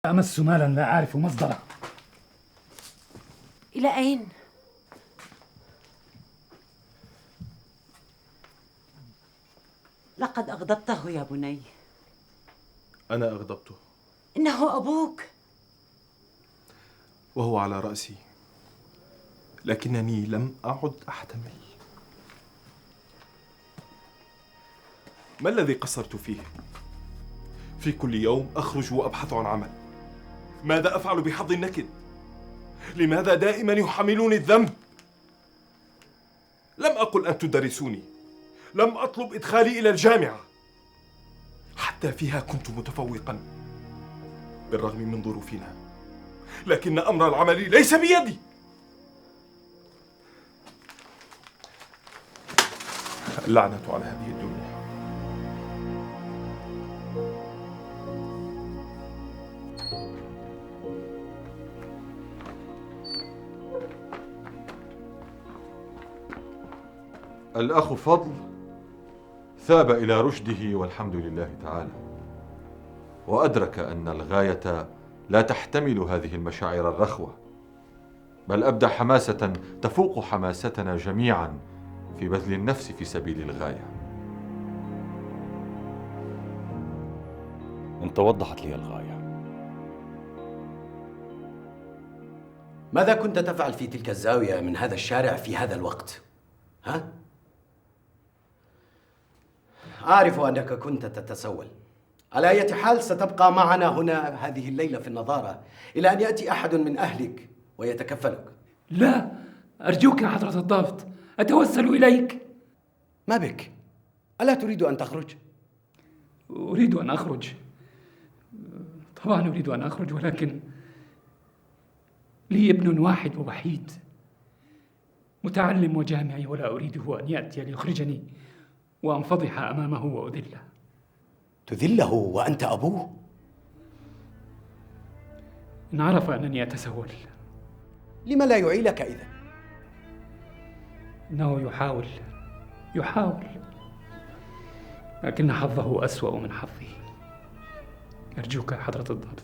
أمس مالا لا أعرف مصدره. إلى أين؟ لقد أغضبته يا بني. أنا أغضبته إنه أبوك. وهو على رأسي، لكنني لم أعد أحتمل. ما الذي قصرت فيه؟ في كل يوم أخرج وأبحث عن عمل. ماذا أفعل بحظ النكد؟ لماذا دائما يحملوني الذنب؟ لم أقل أن تدرسوني، لم أطلب إدخالي إلى الجامعة، حتى فيها كنت متفوقا بالرغم من ظروفنا، لكن أمر العمل ليس بيدي. اللعنة على هذه الدنيا. الأخ فضل ثاب إلى رشده والحمد لله تعالى، وأدرك أن الغاية لا تحتمل هذه المشاعر الرخوة، بل أبدى حماسة تفوق حماستنا جميعا في بذل النفس في سبيل الغاية. أنت وضحت لي الغاية. ماذا كنت تفعل في تلك الزاوية من هذا الشارع في هذا الوقت؟ ها؟ أعرف أنك كنت تتسول. على أي حال ستبقى معنا هنا هذه الليلة في النظارة إلى أن يأتي أحد من أهلك ويتكفلك. لا، أرجوك يا حضرة الضابط، أتوسل إليك. ما بك؟ ألا تريد أن تخرج؟ أريد أن أخرج، طبعا أريد أن أخرج، ولكن لي ابن واحد ووحيد متعلم وجامعي، ولا أريده أن يأتي ليخرجني وأنفضح أمامه وأذله. تذله وأنت أبوه؟ إن عرف أنني أتسول. لما لا يعي لك إذن؟ إنه يحاول، لكن حظه أسوأ من حظي. أرجوك يا حضرة الضابط،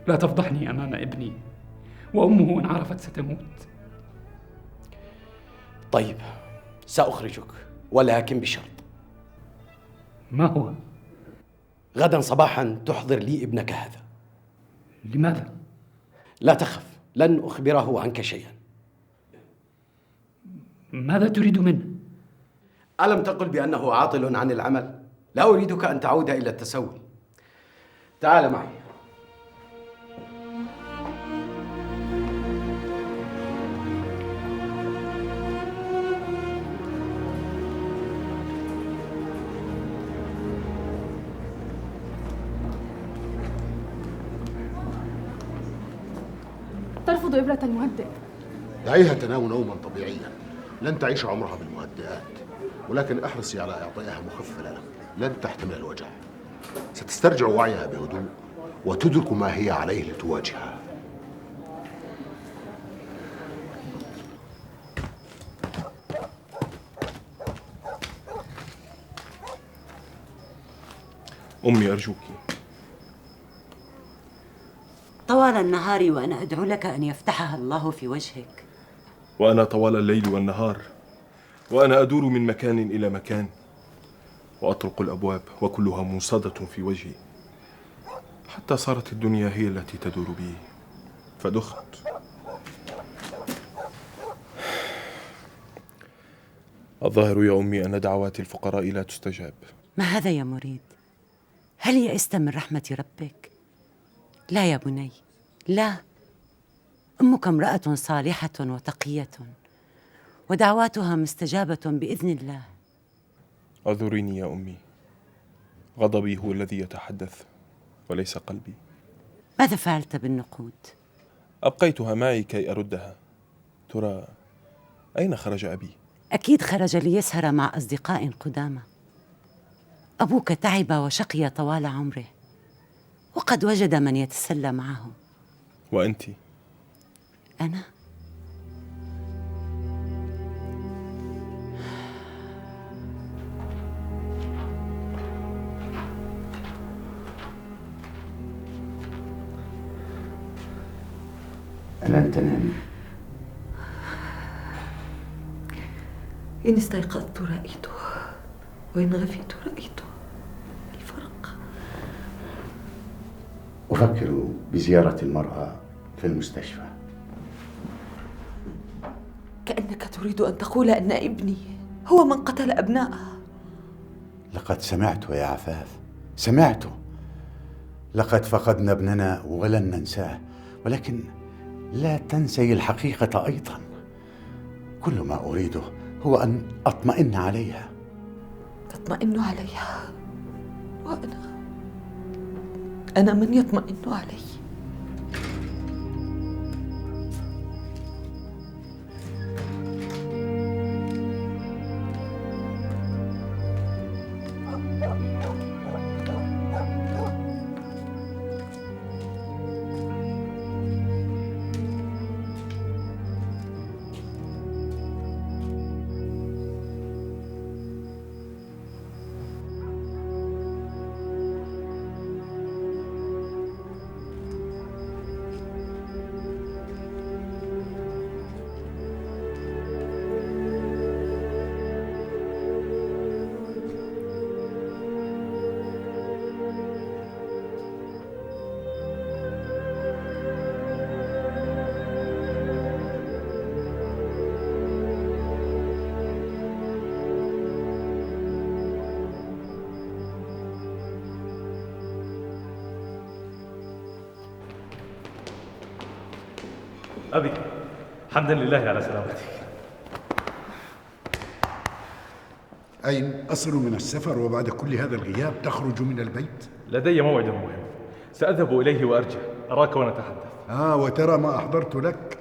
لا تفضحني أمام ابني، وأمه إن عرفت ستموت. طيب، سأخرجك، ولكن بشرط. ما هو؟ غدا صباحا تحضر لي ابنك هذا. لماذا؟ لا تخف، لن أخبره عنك شيئا. ماذا تريد منه؟ ألم تقل بأنه عاطل عن العمل؟ لا أريدك أن تعود إلى التسول. تعال معي. ترفض إبرة المهدئ. دعيها تنام نوما طبيعيا، لن تعيش عمرها بالمهدئات، ولكن احرصي على إعطائها مخففة لن تحتمل الوجع. ستسترجع وعيها بهدوء وتدرك ما هي عليه لتواجهها. أمي أرجوك. طوال النهار وأنا أدعو لك أن يفتحها الله في وجهك. وأنا طوال الليل والنهار وأنا أدور من مكان إلى مكان وأطرق الأبواب وكلها موصدة في وجهي، حتى صارت الدنيا هي التي تدور بي فدخت. الظاهر يا أمي أن دعوات الفقراء لا تستجاب. ما هذا يا مريد؟ هل يئست من رحمة ربك؟ لا يا بني، لا. أمك امرأة صالحة وتقية، ودعواتها مستجابة بإذن الله. اعذريني يا أمي، غضبي هو الذي يتحدث وليس قلبي. ماذا فعلت بالنقود؟ أبقيتها معي كي أردها. ترى أين خرج أبي؟ أكيد خرج ليسهر مع أصدقاء قدامى. أبوك تعب وشقي طوال عمره، وقد وجد من يتسلى معه. وأنت؟ أنا؟ ألن تنامي؟ إن استيقظت رأيته وإن غفيت رأيته. الفرق. أفكر بزيارة المرأة في المستشفى. كأنك تريد أن تقول أن ابني هو من قتل أبناءه. لقد سمعت يا عفاف، سمعت. لقد فقدنا ابننا ولن ننساه، ولكن لا تنسي الحقيقة أيضا. كل ما أريده هو أن أطمئن عليها. تطمئن عليها وأنا من يطمئن علي؟ أبي، حمدا لله على سلامتك. أين أصل من السفر وبعد كل هذا الغياب تخرج من البيت؟ لدي موعد مهم، سأذهب إليه وأرجع. أراك ونتحدث. وترى ما أحضرت لك.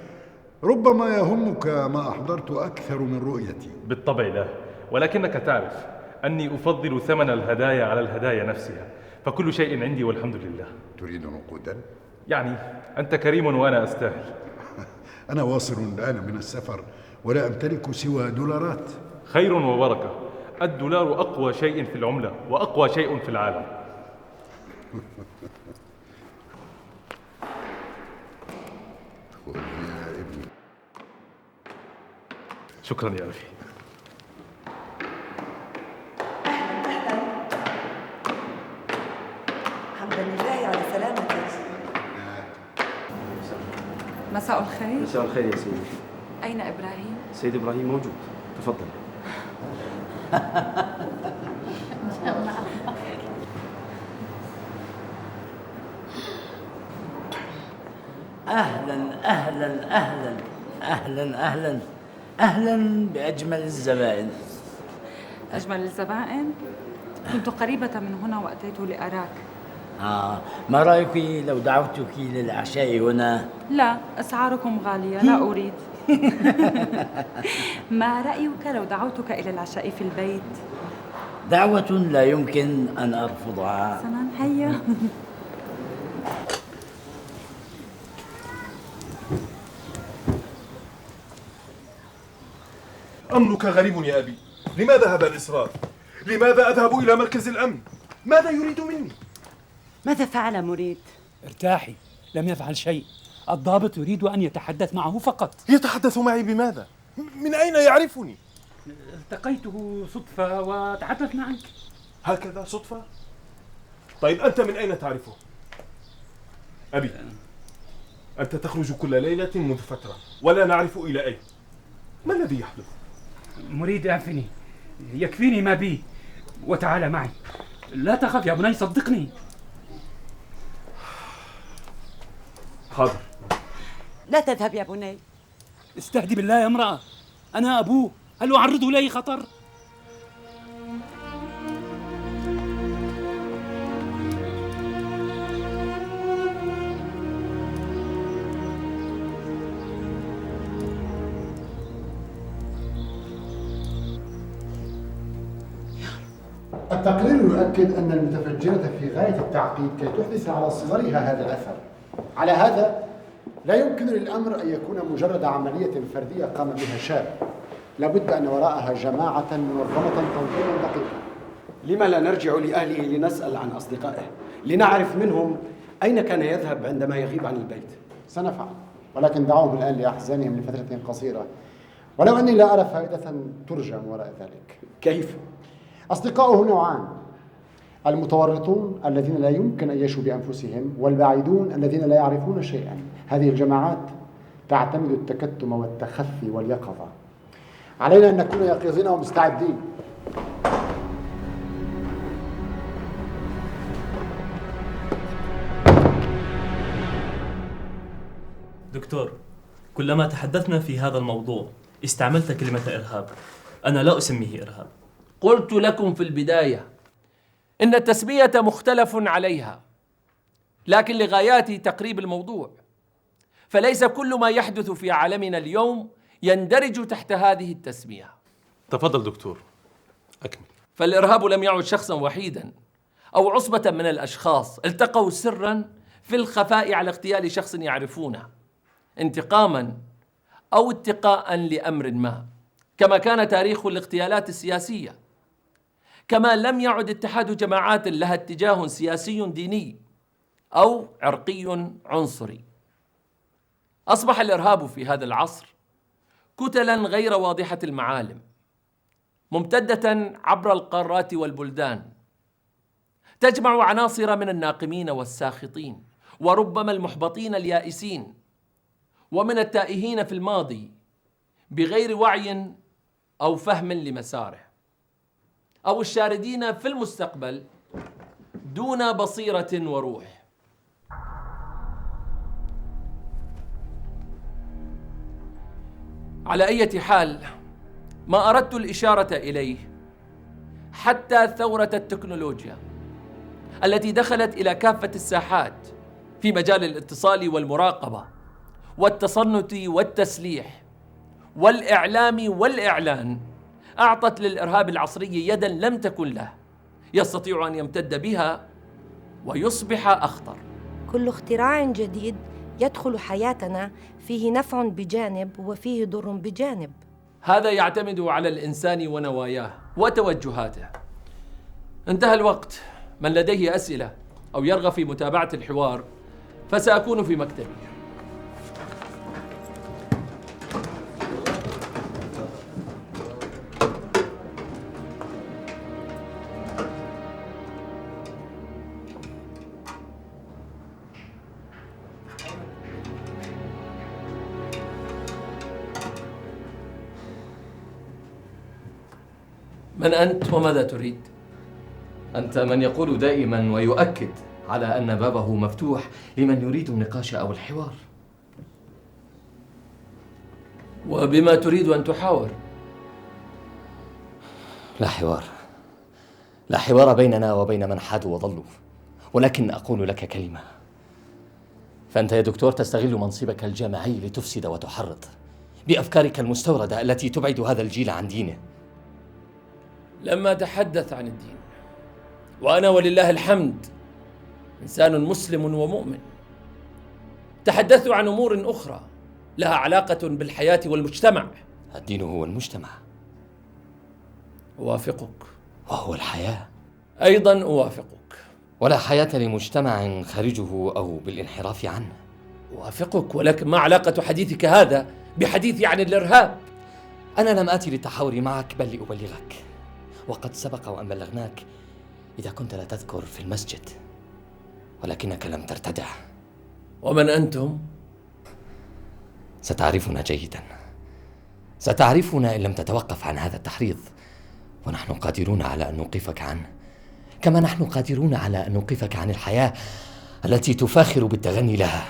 ربما يهمك ما أحضرت أكثر من رؤيتي. بالطبع لا، ولكنك تعرف أني أفضل ثمن الهدايا على الهدايا نفسها، فكل شيء عندي والحمد لله. تريد نقودا؟ يعني أنت كريم وأنا أستاهل. أنا واصل الآن من السفر ولا أمتلك سوى دولارات. خير وبركة. الدولار أقوى شيء في العملة وأقوى شيء في العالم. يا ابني. شكرا يا أخي. حمدا لله على سلامتك. مساء الخير. مساء الخير يا سيدي. أين إبراهيم؟ سيد إبراهيم موجود، تفضل. أهلا أهلا أهلا أهلا أهلا أهلا بأجمل الزبائن. أجمل الزبائن؟ كنت قريبة من هنا وأتيت لأراك. ما رأيك لو دعوتك للعشاء هنا؟ لا، أسعاركم غالية، لا أريد. ما رأيك لو دعوتك إلى العشاء في البيت؟ دعوة لا يمكن أن أرفضها. حسناً، هيا. أمرك غريب يا أبي. لماذا هذا الإصرار؟ لماذا أذهب إلى مركز الأمن؟ ماذا يريد مني؟ ماذا فعل مريد؟ ارتاحي، لم يفعل شيء. الضابط يريد أن يتحدث معه فقط. يتحدث معي بماذا؟ من أين يعرفني؟ التقيته صدفة وتحدث معك. هكذا صدفة؟ طيب أنت من أين تعرفه؟ أبي، أنت تخرج كل ليلة منذ فترة ولا نعرف إلى أين. ما الذي يحدث؟ مريد اعفني، يكفيني ما بي وتعال معي. لا تخف يا بني، صدقني. حاضر. لا تذهب يا بني. استهدي بالله يا امرأة، أنا أبوه، هل أعرضه لأي خطر؟ التقرير يؤكد أن المتفجرة في غاية التعقيد كي تحدث على صغرها هذا الأثر. على هذا لا يمكن للأمر أن يكون مجرد عملية فردية قام بها شاب، لابد أن وراءها جماعة منظمة تنظيما دقيقا. لما لا نرجع لأهله لنسأل عن أصدقائه، لنعرف منهم أين كان يذهب عندما يغيب عن البيت؟ سنفعل. ولكن دعوهم الآن لأحزانهم لفترة قصيرة، ولو أني لا أرى فائدة ترجى من وراء ذلك. كيف؟ أصدقاؤه نوعان: المتورطون الذين لا يمكن أن يشوا بأنفسهم، والبعيدون الذين لا يعرفون شيئا. هذه الجماعات تعتمد التكتم والتخفي واليقظة. علينا أن نكون يقظين ومستعدين. دكتور، كلما تحدثنا في هذا الموضوع استعملت كلمة إرهاب. أنا لا أسميه إرهاب. قلت لكم في البداية إن التسمية مختلف عليها، لكن لغايات تقريب الموضوع، فليس كل ما يحدث في عالمنا اليوم يندرج تحت هذه التسمية. تفضل دكتور، أكمل. فالإرهاب لم يعد شخصا وحيدا أو عصبة من الأشخاص التقوا سرا في الخفاء على اغتيال شخص يعرفونه انتقاما أو اتقاء لأمر ما، كما كان تاريخ الاغتيالات السياسية. كما لم يعد اتحاد جماعات لها اتجاه سياسي ديني أو عرقي عنصري. أصبح الإرهاب في هذا العصر كتلا غير واضحة المعالم، ممتدة عبر القارات والبلدان، تجمع عناصر من الناقمين والساخطين، وربما المحبطين اليائسين، ومن التائهين في الماضي بغير وعي أو فهم لمساره، أو الشاردين في المستقبل دون بصيرة وروح. على أي حال، ما أردت الإشارة إليه حتى ثورة التكنولوجيا التي دخلت إلى كافة الساحات في مجال الاتصال والمراقبة والتصنت والتسليح والإعلام والإعلان، أعطت للإرهاب العصري يدا لم تكن له، يستطيع أن يمتد بها ويصبح أخطر. كل اختراع جديد يدخل حياتنا فيه نفع بجانب وفيه ضر بجانب. هذا يعتمد على الإنسان ونواياه وتوجهاته. انتهى الوقت. من لديه أسئلة أو يرغب في متابعة الحوار فسأكون في مكتبي. من أنت وماذا تريد؟ أنت من يقول دائما ويؤكد على أن بابه مفتوح لمن يريد النقاش أو الحوار. وبما تريد أن تحاور؟ لا حوار، لا حوار بيننا وبين من حادوا وضلوا، ولكن أقول لك كلمة. فأنت يا دكتور تستغل منصبك الجامعي لتفسد وتحرض بأفكارك المستوردة التي تبعد هذا الجيل عن دينه. لما أتحدث عن الدين، وأنا ولله الحمد إنسان مسلم ومؤمن، تحدثت عن أمور أخرى لها علاقة بالحياة والمجتمع. الدين هو المجتمع. أوافقك. وهو الحياة. أيضا أوافقك. ولا حياة لمجتمع خارجه أو بالانحراف عنه. أوافقك، ولكن ما علاقة حديثك هذا بحديثي عن الإرهاب؟ أنا لم آتي للتحاور معك بل لأبلغك، وقد سبق وأن بلغناك إذا كنت لا تذكر في المسجد، ولكنك لم ترتدع. ومن أنتم؟ ستعرفنا جيدا، ستعرفنا إن لم تتوقف عن هذا التحريض، ونحن قادرون على أن نوقفك عنه، كما نحن قادرون على أن نوقفك عن الحياة التي تفاخر بالتغني لها.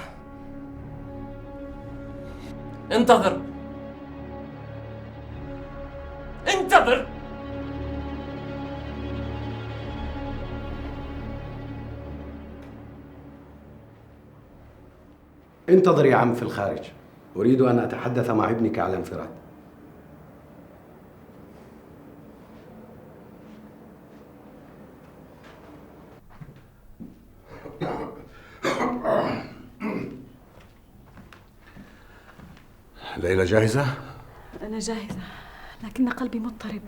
انتظر انتظر. انتظر يا عم في الخارج، أريد أن أتحدث مع ابنك على انفراد. ليلى جاهزة؟ أنا جاهزة، لكن قلبي مضطرب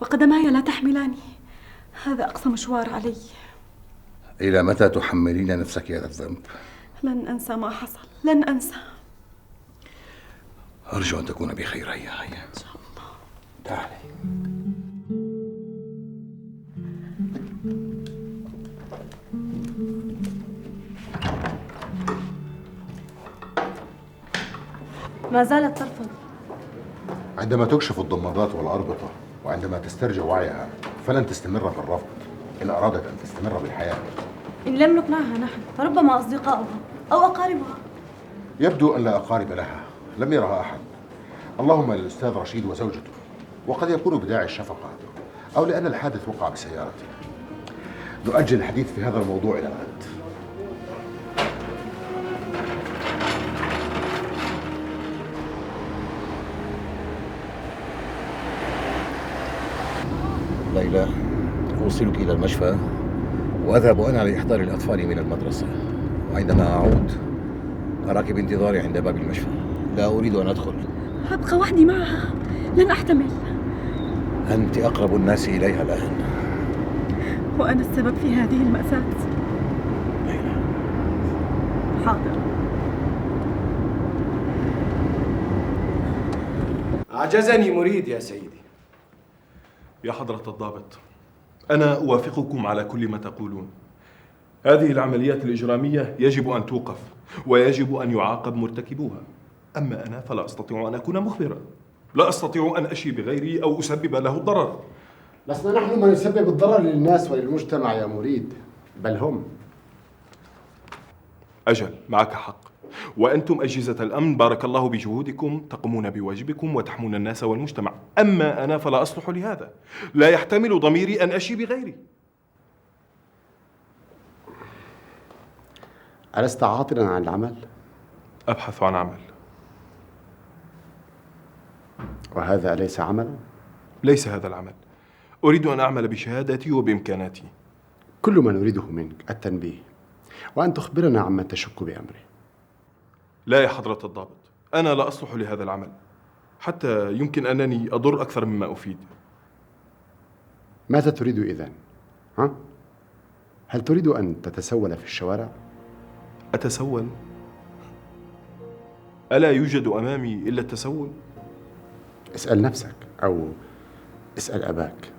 وقدماي لا تحملاني. هذا أقصى مشوار علي. إلى متى تحملين نفسك هذا الذنب؟ لن أنسى ما حصل، لن أنسى. أرجو أن تكون بخير. هيا هيا إن شاء الله. تعالي. ما زالت ترفض. عندما تكشف الضمادات والأربطة وعندما تسترجع وعيها فلن تستمر في الرفض إن أرادت أن تستمر بالحياة. إن لم نقنعها نحن فربما أصدقاؤها أو أقاربها. يبدو أن لا أقارب لها، لم يرها أحد. اللهم للأستاذ رشيد وزوجته، وقد يكون بداعي الشفقة أو لأن الحادث وقع بسيارته. نؤجل الحديث في هذا الموضوع إلى الغد. ليلى، أوصلك إلى المشفى وأذهب أنا لإحضار الأطفال من المدرسة، وعندما أعود أراك بانتظاري عند باب المشفى. لا أريد أن أدخل. أبقى وحدي معها، لن أحتمل. أنت أقرب الناس إليها الآن. وأنا السبب في هذه المأساة. ليلى. حاضر. أعجزني مريد يا سيدي. يا حضرة الضابط، أنا أوافقكم على كل ما تقولون. هذه العمليات الإجرامية يجب أن توقف ويجب أن يعاقب مرتكبوها. أما أنا فلا أستطيع أن أكون مخبرا، لا أستطيع أن أشي بغيري أو أسبب له الضرر. لسنا نحن من يسبب الضرر للناس وللمجتمع يا مريد، بل هم. أجل، معك حق، وأنتم أجهزة الأمن بارك الله بجهودكم تقومون بواجبكم وتحمون الناس والمجتمع. أما أنا فلا أصلح لهذا، لا يحتمل ضميري أن أشي بغيري. ألست عاطلا عن العمل؟ أبحث عن عمل. وهذا أليس عملا؟ ليس هذا العمل. أريد أن أعمل بشهادتي وبإمكاناتي. كل ما نريده منك التنبيه وأن تخبرنا عما تشك بأمره. لا يا حضرة الضابط، أنا لا أصلح لهذا العمل، حتى يمكن أنني أضر أكثر مما أفيد. ماذا تريد إذن؟ ها؟ هل تريد أن تتسول في الشوارع؟ أتسول؟ ألا يوجد أمامي إلا التسول؟ اسأل نفسك أو اسأل أباك.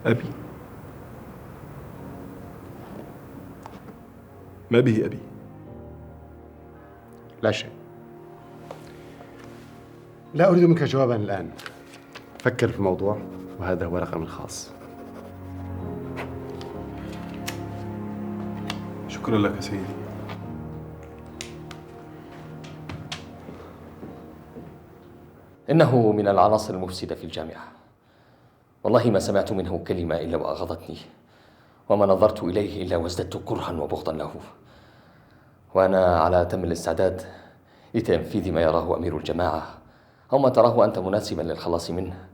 أبي؟ ما به أبي؟ لا شيء. لا أريد منك جوابا الآن. فكر في الموضوع وهذا هو رقمي الخاص. شكرا لك سيدي. إنه من العناصر المفسدة في الجامعة، والله ما سمعت منه كلمة إلا وأغضتني، وما نظرت إليه إلا وازددت كرها وبغضا له، وأنا على أتم الاستعداد لتنفيذ ما يراه أمير الجماعة أو ما تراه أنت مناسبا للخلاص منه،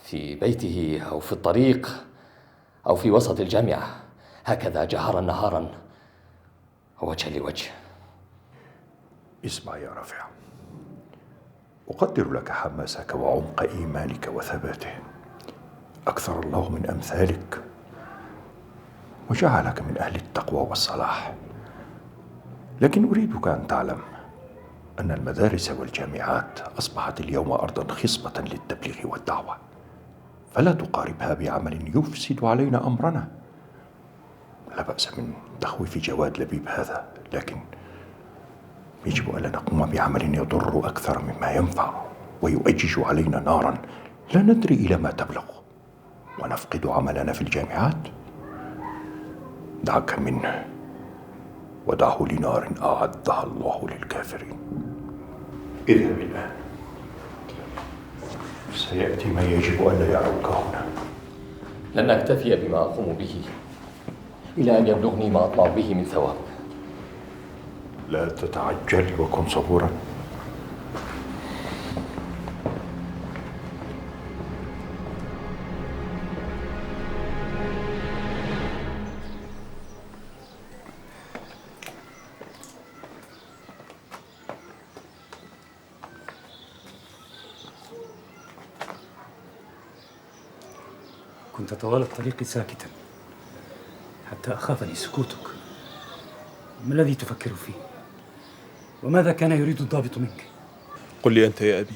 في بيته أو في الطريق أو في وسط الجامعة، هكذا جهرا نهارا ووجها لوجه. اسمع يا رافع، أقدر لك حماسك وعمق إيمانك وثباته، أكثر الله من أمثالك وجعلك من أهل التقوى والصلاح، لكن أريدك أن تعلم أن المدارس والجامعات أصبحت اليوم أرضا خصبة للتبليغ والدعوة، فلا تقاربها بعمل يفسد علينا أمرنا. لا بأس من تخويف جواد لبيب هذا، لكن يجب ألا نقوم بعمل يضر أكثر مما ينفع ويؤجج علينا نارا لا ندري إلى ما تبلغ ونفقد عملنا في الجامعات. دعك منه ودعه لنار أعدها الله للكافرين. اذهب الآن، سيأتي ما يجب ألا يعوك هنا. لن أكتفي بما أقوم به إلى أن يبلغني ما أطمع به من ثواب. لا تتعجل وكن صبورا. كنت طوال الطريق ساكتا حتى أخافني سكوتك. ما الذي تفكر فيه؟ وماذا كان يريد الضابط منك؟ قل لي أنت يا أبي،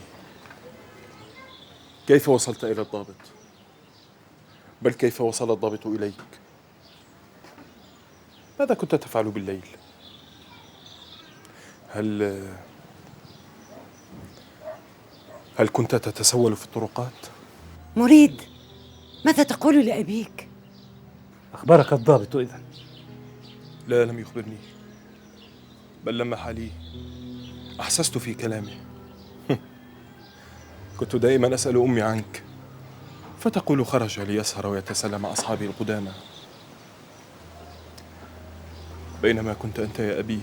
كيف وصلت إلى الضابط؟ بل كيف وصل الضابط إليك؟ ماذا كنت تفعل بالليل؟ هل كنت تتسول في الطرقات؟ مريد، ماذا تقول لأبيك؟ أخبرك الضابط إذن؟ لا، لم يخبرني، بل لمح لي أحسست في كلامه. كنت دائما أسأل أمي عنك، فتقول خرج ليسهر ويتسلى مع أصحابه القدامى، بينما كنت أنت يا أبي.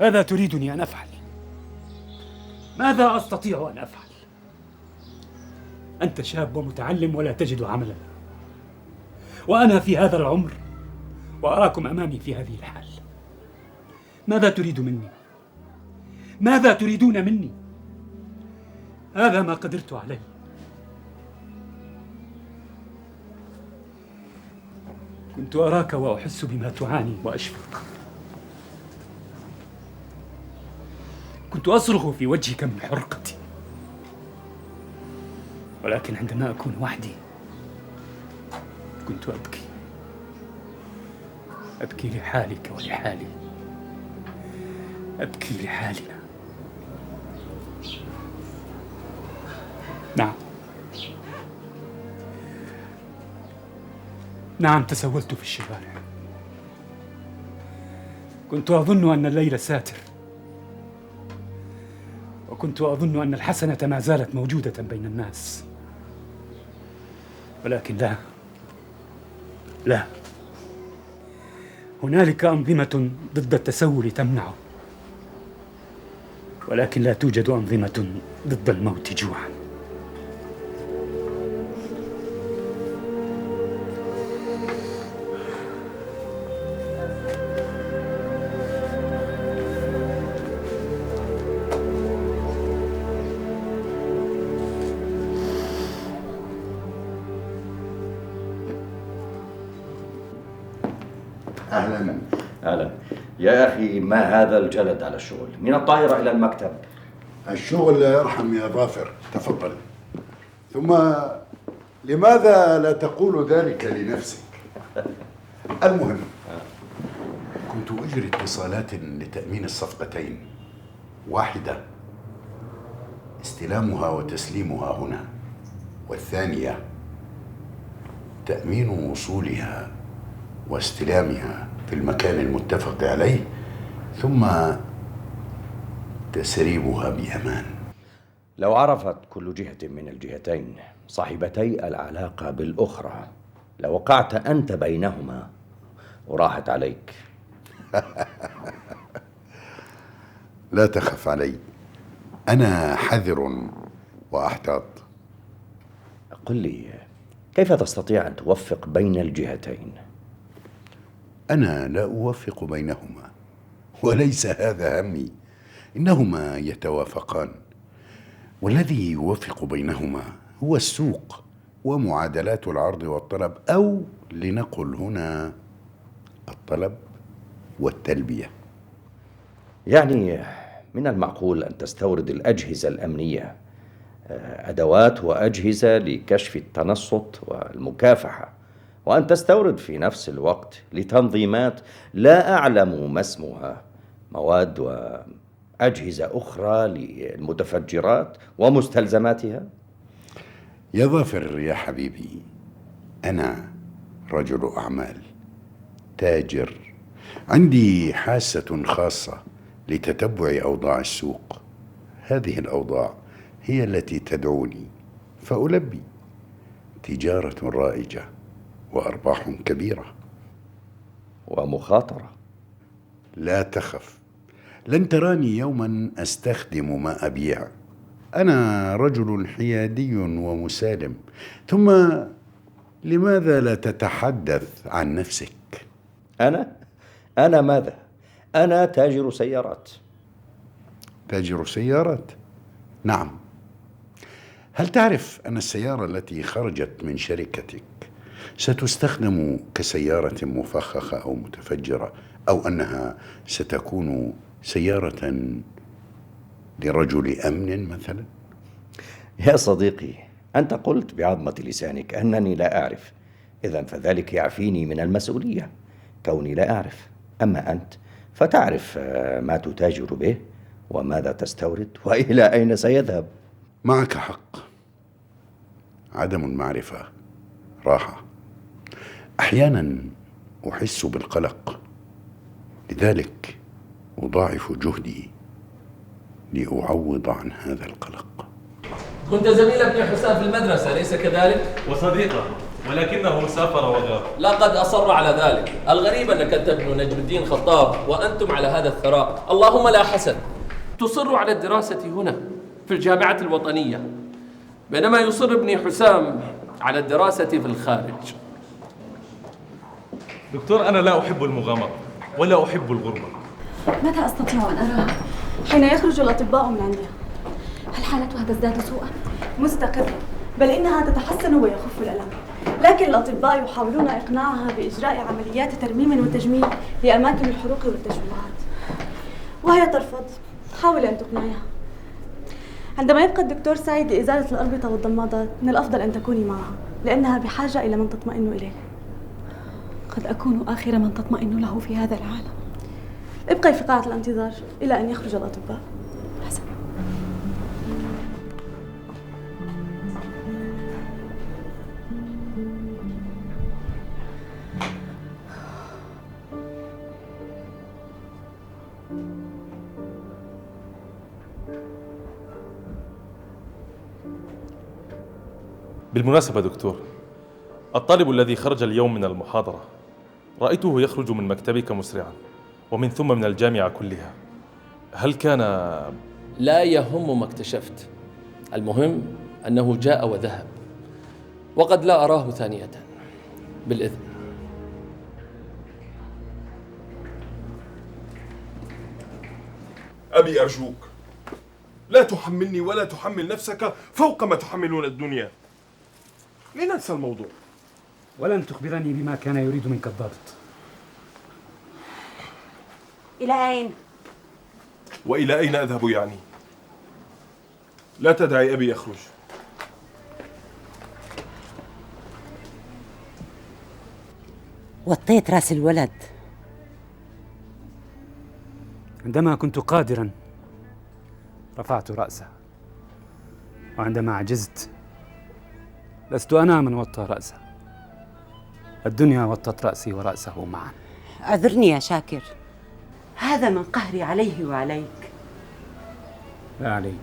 ماذا تريدني أن أفعل؟ ماذا أستطيع أن أفعل؟ أنت شاب ومتعلم ولا تجد عملا، وأنا في هذا العمر وأراكم أمامي في هذه الحال. ماذا تريد مني؟ ماذا تريدون مني؟ هذا ما قدرت عليه. كنت أراك وأحس بما تعاني وأشفق. كنت أصرخ في وجهك من حرقتي، ولكن عندما أكون وحدي كنت أبكي لحالك ولحالي، أبكي لحالنا. نعم، تسولت في الشوارع. كنت أظن أن الليل ساتر، وكنت أظن أن الحسنة ما زالت موجودة بين الناس، ولكن لا، هنالك أنظمة ضد التسول تمنعه، ولكن لا توجد أنظمة ضد الموت جوعا. أهلا. أهلا يا أخي، ما هذا الجلد على الشغل؟ من الطائرة إلى المكتب. الشغل لا يرحم يا ظافر، تفضل. ثم لماذا لا تقول ذلك لنفسك؟ المهم، كنت أجري اتصالات لتأمين الصفقتين، واحدة استلامها وتسليمها هنا، والثانية تأمين وصولها واستلامها في المكان المتفق عليه، ثم تسريبها بأمان. لو عرفت كل جهة من الجهتين صاحبتي العلاقة بالأخرى لوقعت أنت بينهما وراحت عليك. لا تخف علي، أنا حذر وأحتاط. قل لي، كيف تستطيع أن توفق بين الجهتين؟ أنا لا أوفق بينهما، وليس هذا همي، إنهما يتوافقان، والذي يوفق بينهما هو السوق ومعادلات العرض والطلب، أو لنقل هنا الطلب والتلبية. يعني من المعقول أن تستورد الأجهزة الأمنية، أدوات وأجهزة لكشف التنصت والمكافحة، وأن تستورد في نفس الوقت لتنظيمات لا أعلم ما اسمها مواد وأجهزة أخرى للمتفجرات ومستلزماتها؟ يا ظافر يا حبيبي، أنا رجل أعمال تاجر، عندي حاسة خاصة لتتبع أوضاع السوق. هذه الأوضاع هي التي تدعوني فألبي. تجارة رائجة وأرباح كبيرة ومخاطرة. لا تخف، لن تراني يوما أستخدم ما أبيع. أنا رجل حيادي ومسالم. ثم لماذا لا تتحدث عن نفسك؟ أنا ماذا؟ أنا تاجر سيارات. تاجر سيارات؟ نعم. هل تعرف أن السيارة التي خرجت من شركتك ستستخدم كسيارة مفخخة أو متفجرة، أو أنها ستكون سيارة لرجل أمن مثلا؟ يا صديقي، أنت قلت بعظمة لسانك أنني لا أعرف، إذن فذلك يعفيني من المسؤولية كوني لا أعرف. أما أنت فتعرف ما تتاجر به وماذا تستورد وإلى أين سيذهب. معك حق، عدم المعرفة راحة. أحيانا أحس بالقلق، لذلك أضاعف جهدي لأعوض عن هذا القلق. كنت زميل ابن حسام في المدرسة أليس كذلك؟ وصديقه، ولكنه سافر وغاب. لقد أصر على ذلك. الغريب أنك أنت ابن نجم الدين خطاب وأنتم على هذا الثراء. اللهم لا حسد. تصر على الدراسة هنا في الجامعة الوطنية، بينما يصر ابن حسام على الدراسة في الخارج. دكتور، أنا لا أحب المغامرة ولا أحب الغربة. متى أستطيع أن أراها؟ حين يخرج الأطباء من عندها. هل حالتها تزداد سوءا؟ مستقرة، بل إنها تتحسن ويخف الألم، لكن الأطباء يحاولون إقناعها بإجراء عمليات ترميم وتجميل لأماكن الحروق والتشوهات، وهي ترفض. حاول أن تقنعيها. عندما يبقى الدكتور سعيد لإزالة الأربطة والضمادات، من الأفضل أن تكوني معها، لأنها بحاجة إلى من تطمئن إليه. قد أكون آخر من تطمئن له في هذا العالم. ابقي في قاعة الانتظار إلى أن يخرج الأطباء. حسن. بالمناسبة دكتور، الطالب الذي خرج اليوم من المحاضرة رأيته يخرج من مكتبك مسرعا ومن ثم من الجامعة كلها. هل كان... لا يهم ما اكتشفت، المهم أنه جاء وذهب، وقد لا أراه ثانية. بالإذن. أبي أرجوك لا تحملني ولا تحمل نفسك فوق ما تحملون الدنيا. لننسى الموضوع. ولن تخبرني بما كان يريد منك الضابط. إلى أين؟ وإلى أين أذهب يعني؟ لا تدعي أبي يخرج. وطيت راس الولد. عندما كنت قادرا رفعت رأسه، وعندما عجزت لست أنا من وطى رأسه، الدنيا وطت رأسي ورأسه معا. أعذرني يا شاكر، هذا من قهري عليه وعليك. لا عليك.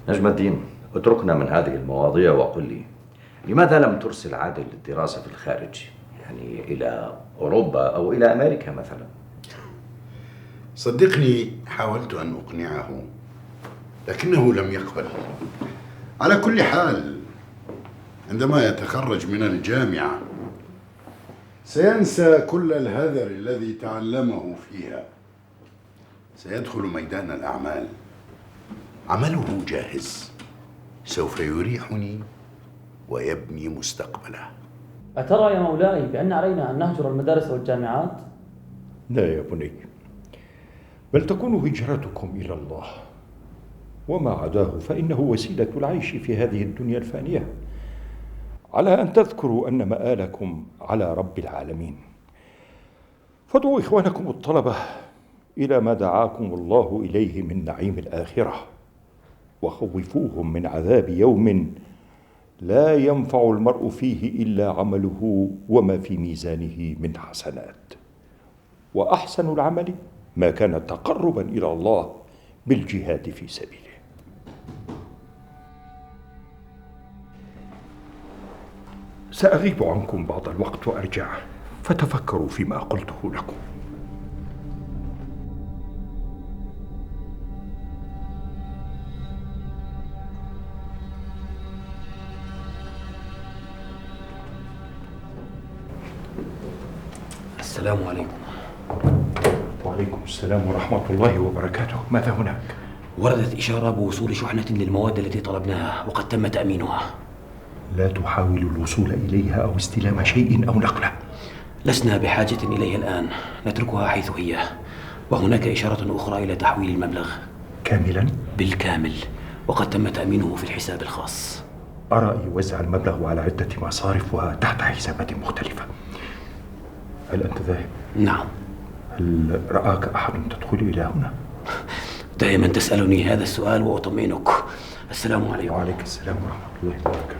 نجم الدين، اتركنا من هذه المواضيع وقل لي، لماذا لم ترسل عادل للدراسة في الخارج؟ يعني إلى أوروبا أو إلى أمريكا مثلا. صدقني حاولت أن أقنعه لكنه لم يقبل. على كل حال عندما يتخرج من الجامعة سينسى كل الهذر الذي تعلمه فيها، سيدخل ميدان الأعمال. عمله جاهز، سوف يريحني ويبني مستقبله. أترى يا مولاي بأن علينا أن نهجر المدارس والجامعات؟ لا يا بني، بل تكون هجرتكم إلى الله، وما عداه فإنه وسيلة العيش في هذه الدنيا الفانية، على أن تذكروا أن مآلكم على رب العالمين. فادعوا إخوانكم الطلبة إلى ما دعاكم الله إليه من نعيم الآخرة، وخوفوهم من عذاب يوم لا ينفع المرء فيه إلا عمله وما في ميزانه من حسنات، وأحسن العمل ما كان تقربا إلى الله بالجهاد في سبيله. سأغيب عنكم بعض الوقت وأرجع، فتفكروا فيما قلته لكم. السلام عليكم. وعليكم السلام ورحمة الله وبركاته. ماذا هناك؟ وردت إشارة بوصول شحنة للمواد التي طلبناها وقد تم تأمينها. لا تحاول الوصول إليها أو استلام شيء أو نقله. لسنا بحاجة إليها الآن، نتركها حيث هي. وهناك إشارة أخرى إلى تحويل المبلغ كاملا؟ بالكامل، وقد تم تأمينه في الحساب الخاص. أرى أن يوزع المبلغ على عدة مصارف وتحت حسابات مختلفة. هل أنت ذاهب؟ نعم. هل رآك أحد تدخل إلى هنا؟ دائما تسألني هذا السؤال وأطمئنك. السلام عليكم. وعليك السلام ورحمة الله وبركاته.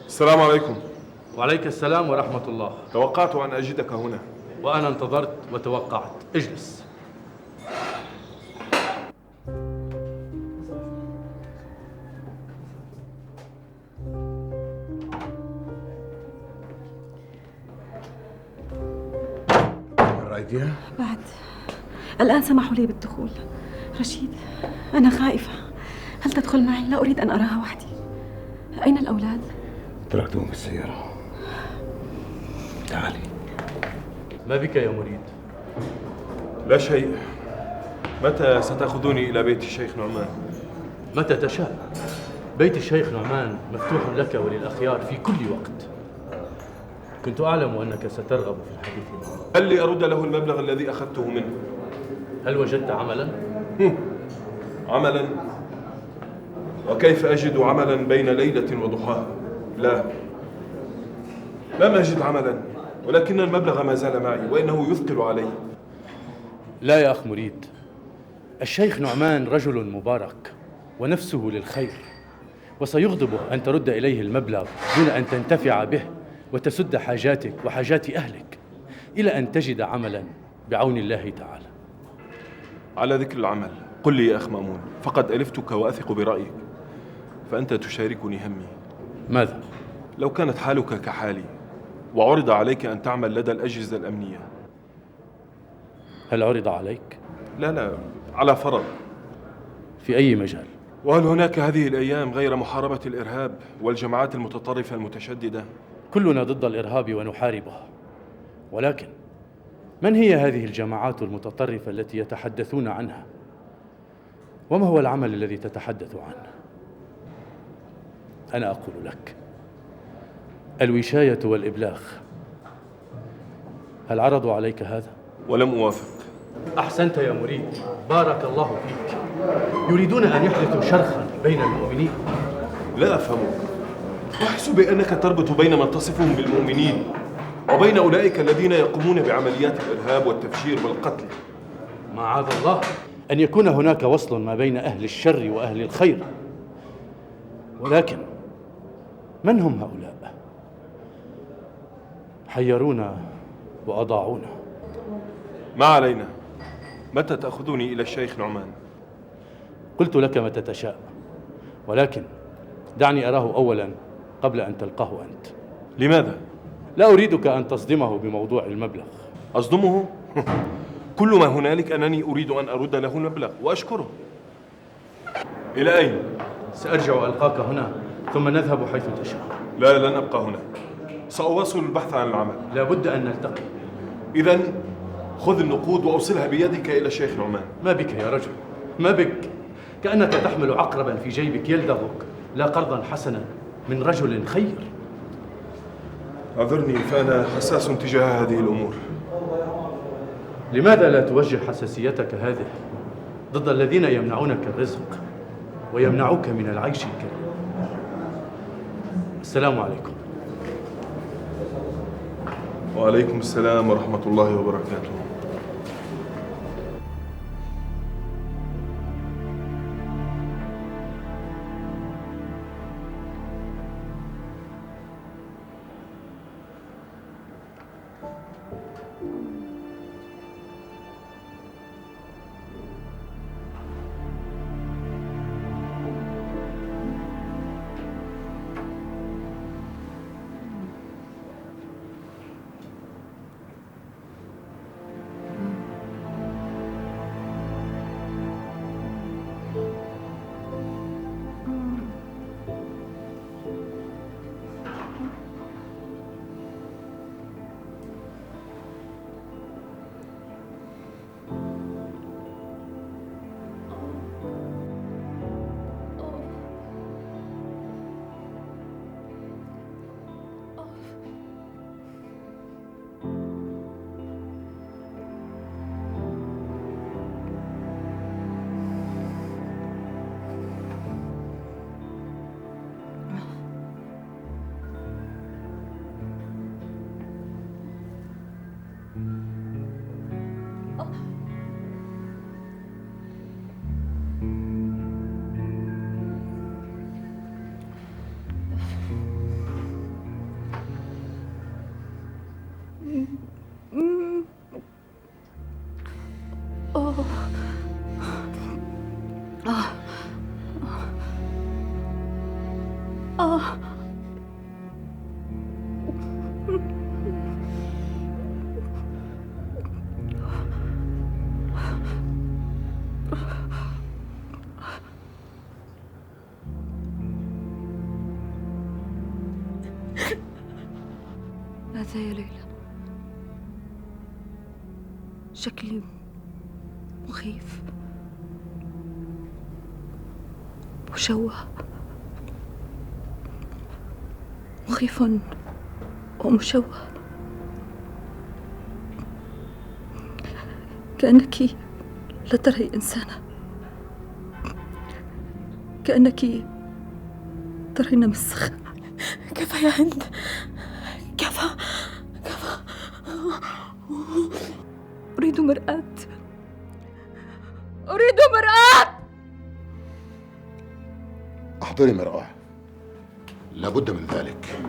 السلام عليكم. وعليك السلام ورحمة الله. توقعت أن أجدك هنا. وأنا انتظرت وتوقعت. اجلس. رأيتيها؟ بعد. الآن سمحوا لي بالدخول. رشيد، أنا خائفة. هل تدخل معي؟ لا أريد أن أراها وحدي. أين الأولاد؟ تركتهم في السيارة. تعالي. ما بك يا مريد؟ لا شيء. متى ستأخذوني إلى بيت الشيخ نعمان؟ متى تشاء. بيت الشيخ نعمان مفتوح لك وللأخيار في كل وقت. كنت أعلم أنك سترغب في الحديث معه. هل لي أرد له المبلغ الذي أخذته منه؟ هل وجدت عملا؟ عملا؟ وكيف أجد عملا بين ليلة وضحاها؟ لا، لم أجد عملا، ولكن المبلغ ما زال معي وإنه يثقل علي. لا يا أخ مريد، الشيخ نعمان رجل مبارك ونفسه للخير، وسيغضبه أن ترد إليه المبلغ دون أن تنتفع به وتسد حاجاتك وحاجات أهلك إلى أن تجد عملا بعون الله تعالى. على ذكر العمل، قل لي يا أخ مأمون، فقد ألفتك وأثق برأيك، فأنت تشاركني همي. ماذا؟ لو كانت حالك كحالي وعرض عليك أن تعمل لدى الأجهزة الأمنية. هل عرض عليك؟ لا، على فرض. في أي مجال؟ وهل هناك هذه الأيام غير محاربة الإرهاب والجماعات المتطرفة المتشددة؟ كلنا ضد الإرهاب ونحاربه، ولكن من هي هذه الجماعات المتطرفة التي يتحدثون عنها؟ وما هو العمل الذي تتحدث عنه؟ أنا أقول لك: الوشاية والإبلاغ. هل عرضوا عليك هذا؟ ولم أوافق. أحسنت يا مريد، بارك الله فيك. يريدون أن يحدثوا شرخا بين المؤمنين. لا أفهمك. أحسب بأنك تربط بين من تصفهم بالمؤمنين وبين أولئك الذين يقومون بعمليات الإرهاب والتفجير والقتل. معاذ الله أن يكون هناك وصل ما بين أهل الشر وأهل الخير، ولكن من هم هؤلاء؟ حيرونا وأضاعونا. ما علينا. متى تأخذني إلى الشيخ نعمان؟ قلت لك متى تشاء، ولكن دعني أراه أولا قبل أن تلقاه أنت. لماذا؟ لا أريدك أن تصدمه بموضوع المبلغ. أصدمه؟ كل ما هنالك أنني أريد أن أرد له المبلغ وأشكره. إلى أين؟ سأرجع ألقاك هنا ثم نذهب حيث تشاء. لا، لن أبقى هنا. سأواصل البحث عن العمل. لابد أن نلتقي. إذن خذ النقود وأوصلها بيدك إلى الشيخ نعمان. ما بك يا رجل؟ ما بك؟ كأنك تحمل عقربا في جيبك يلدغك، لا قرضا حسنا من رجل خير. اعذرني، فأنا حساس تجاه هذه الأمور. لماذا لا توجه حساسيتك هذه ضد الذين يمنعونك الرزق ويمنعوك من العيش الكريم؟ السلام عليكم. وعليكم السلام ورحمة الله وبركاته. ماذا يا ليلى؟ شكلي مخيف، مشوه، مخيف ومشوه، كأنك لا تري إنسانا، كأنك ترين مسخ. كفى يا هند، كفى. أريد مرآة، أريد مرآة. احضري مرآة، لابد من ذلك.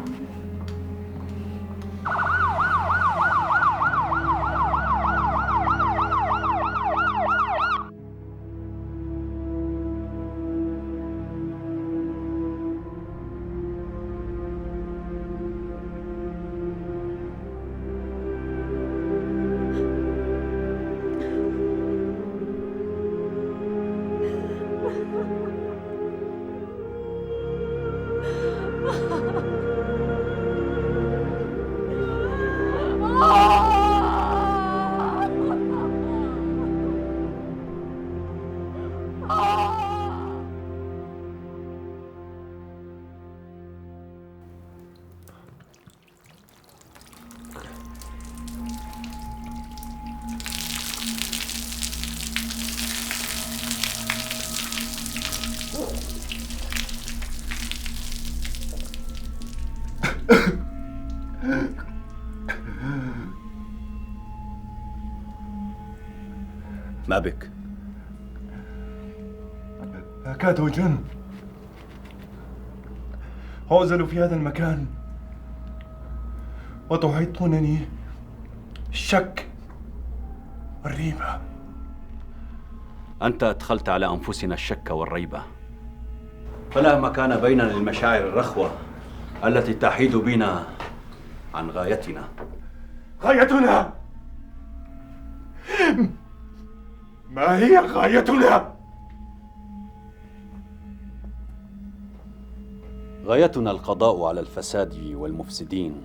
ما بك؟ أكاد أجن. أعزل في هذا المكان وتحيطنني الشك والريبة. أنت أدخلت على أنفسنا الشك والريبة، فلا مكان بيننا للمشاعر الرخوة التي تحيد بنا عن غايتنا. غايتنا؟ ما هي غايتنا؟ غايتنا القضاء على الفساد والمفسدين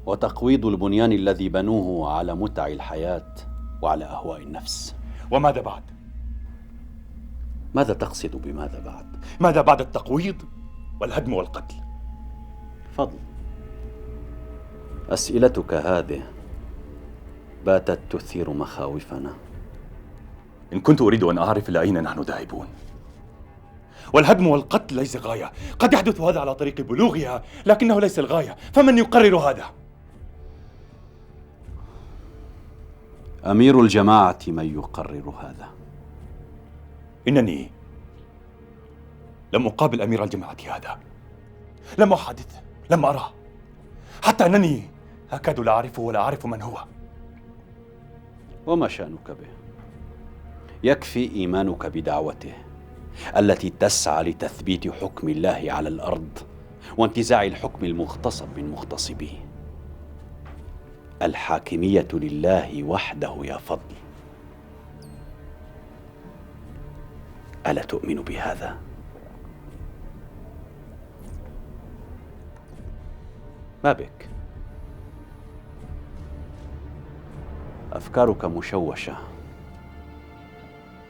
وتقويض البنيان الذي بنوه على متع الحياة وعلى أهواء النفس. وماذا بعد؟ ماذا تقصد بماذا بعد؟ ماذا بعد التقويض والهدم والقتل؟ فضل، أسئلتك هذه باتت تثير مخاوفنا. إن كنت أريد أن أعرف إلى أين نحن ذاهبون. والهدم والقتل ليس غاية، قد يحدث هذا على طريق بلوغها، لكنه ليس الغاية، فمن يقرر هذا؟ أمير الجماعة من يقرر هذا. إنني لم أقابل أمير الجماعة هذا، لم أحادثه، لم أراه، حتى أنني أكاد لا أعرفه ولا أعرف من هو. وما شأنك به؟ يكفي إيمانك بدعوته التي تسعى لتثبيت حكم الله على الأرض وانتزاع الحكم المغتصب من مغتصبيه. الحاكمية لله وحده يا فضل. ألا تؤمن بهذا؟ ما بك؟ أفكارك مشوشة،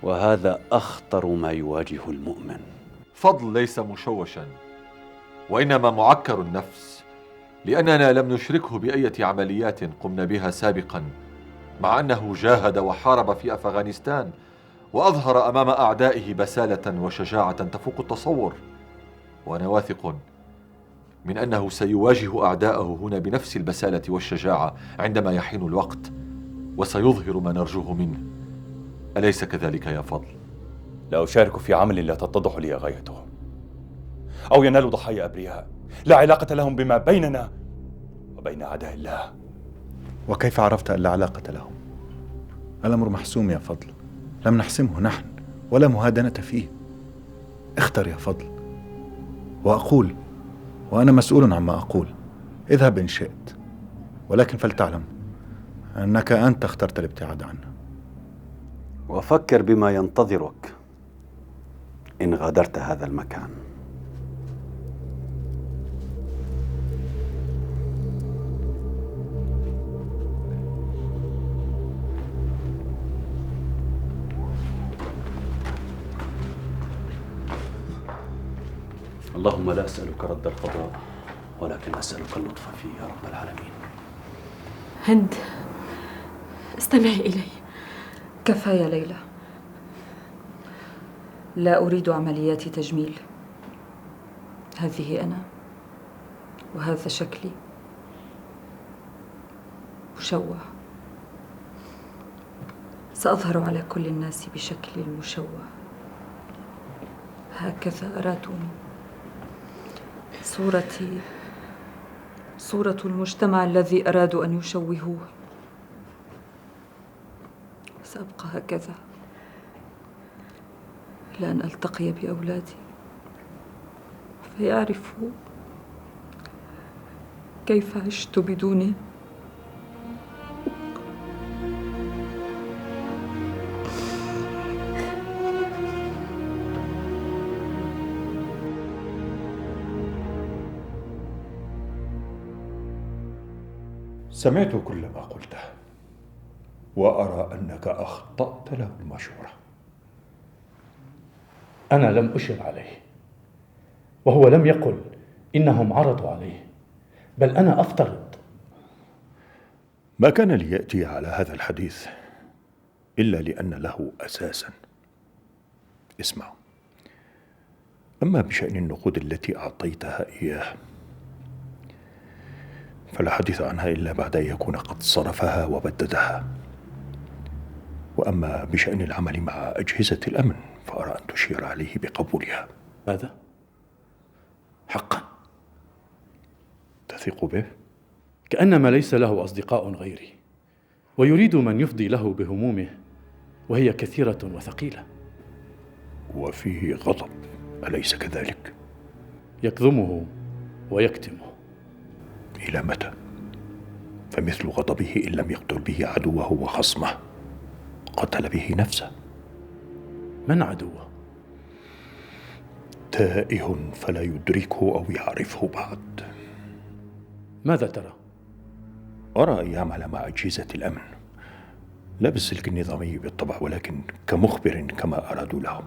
وهذا أخطر ما يواجه المؤمن. فضل ليس مشوشا، وإنما معكر النفس، لأننا لم نشركه بأية عمليات قمنا بها سابقا، مع أنه جاهد وحارب في أفغانستان وأظهر أمام أعدائه بسالة وشجاعة تفوق التصور. وأنا واثق من أنه سيواجه أعداءه هنا بنفس البسالة والشجاعة عندما يحين الوقت، وسيظهر ما نرجوه منه. أليس كذلك يا فضل؟ لا أشارك في عمل لا تتضح لي غايته، أو ينال ضحايا أبرياء لا علاقة لهم بما بيننا وبين أعداء الله. وكيف عرفت أن لا علاقة لهم؟ الأمر محسوم يا فضل. لم نحسمه نحن ولا مهادنة فيه. اختر يا فضل. وأقول، وأنا مسؤول عما أقول، اذهب إن شئت، ولكن فلتعلم أنك أنت اخترت الابتعاد عنه. وفكر بما ينتظرك إن غادرت هذا المكان. اللهم لا أسألك رد القضاء، ولكن أسألك اللطف فيه يا رب العالمين. هند، استمعي إلي. كفى يا ليلى، لا أريد عمليات تجميل. هذه أنا وهذا شكلي مشوه. سأظهر على كل الناس بشكل المشوه. هكذا أرادوني. صورتي صورة المجتمع الذي أرادوا أن يشوهوه. سأبقى هكذا إلى أن ألتقي بأولادي فيعرفوا كيف عشت بدونهم. سمعت كل ما قلته، وأرى أنك أخطأت له المشورة. أنا لم أشر عليه، وهو لم يقل إنهم عرضوا عليه، بل أنا أفترض. ما كان ليأتي على هذا الحديث إلا لأن له أساسا. اسمع، أما بشأن النقود التي أعطيتها إياه فلا حديث عنها إلا بعد أن يكون قد صرفها وبددها. وأما بشأن العمل مع أجهزة الأمن فأرى أن تشير عليه بقبولها. ماذا؟ حقا تثق به؟ كأنما ليس له أصدقاء غيري، ويريد من يفضي له بهمومه، وهي كثيرة وثقيلة. وفيه غضب، أليس كذلك؟ يكظمه ويكتمه. إلى متى؟ فمثل غضبه إن لم يقتل به عدوه وخصمه قتل به نفسه. من عدوه؟ تائه فلا يدركه أو يعرفه بعد. ماذا ترى؟ أرى أن يعمل مع أجهزة الأمن، لا بالسلك النظامي بالطبع، ولكن كمخبر كما أرادوا له.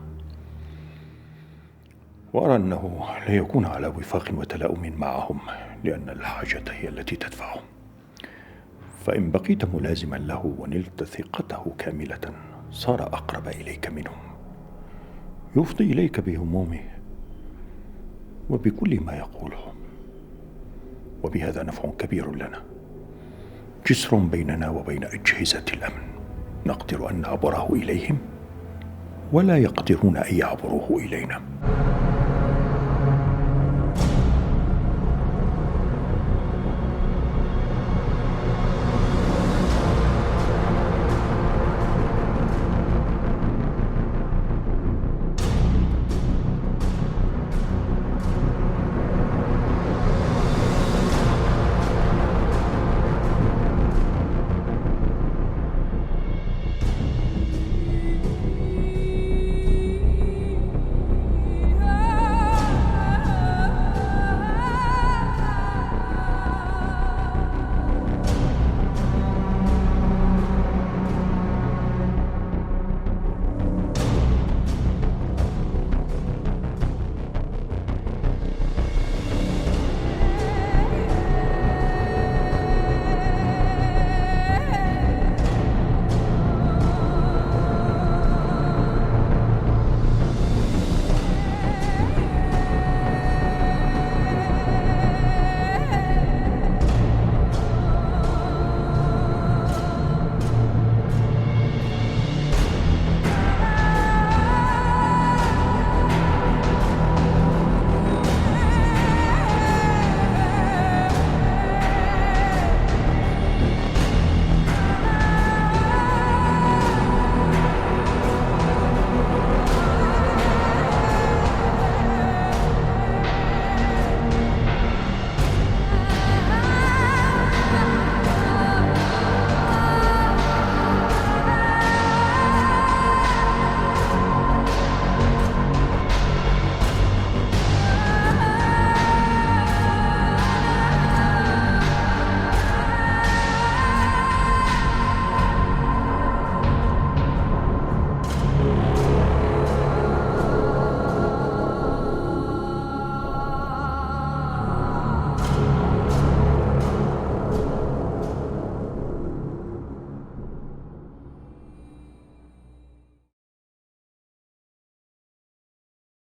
وأرى أنه لا يكون على وفاق وتلاؤم معهم، لأن الحاجة هي التي تدفعهم. فإن بقيت ملازما له ونلت ثقته كاملة صار أقرب إليك منهم، يفضي إليك بهمومه وبكل ما يقوله، وبهذا نفع كبير لنا، جسر بيننا وبين أجهزة الأمن نقدر أن نعبره إليهم ولا يقدرون أن يعبروه إلينا.